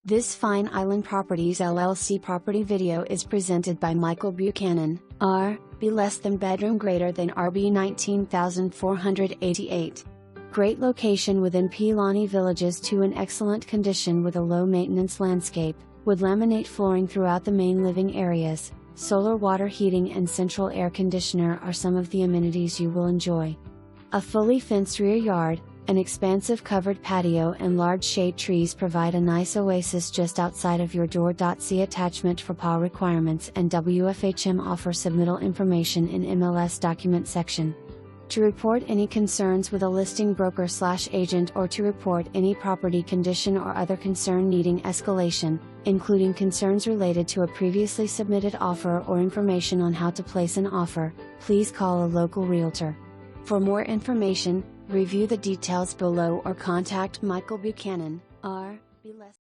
This Fine Island Properties LLC property video is presented by Michael Buchanan, R.B. less than bedroom greater than RB 19,488. Great location within Piilani Villages II in excellent condition with a low maintenance landscape, wood laminate flooring throughout the main living areas, solar water heating and central air conditioner are some of the amenities you will enjoy. A fully fenced rear yard, an expansive covered patio and large shade trees provide a nice oasis just outside of your door.See attachment for PA requirements, and WFHM offers submittal information in MLS document section. To report any concerns with a listing broker/agent or to report any property condition or other concern needing escalation, including concerns related to a previously submitted offer or information on how to place an offer, please call a local realtor. For more information, review the details below or contact Michael Buchanan, R.B.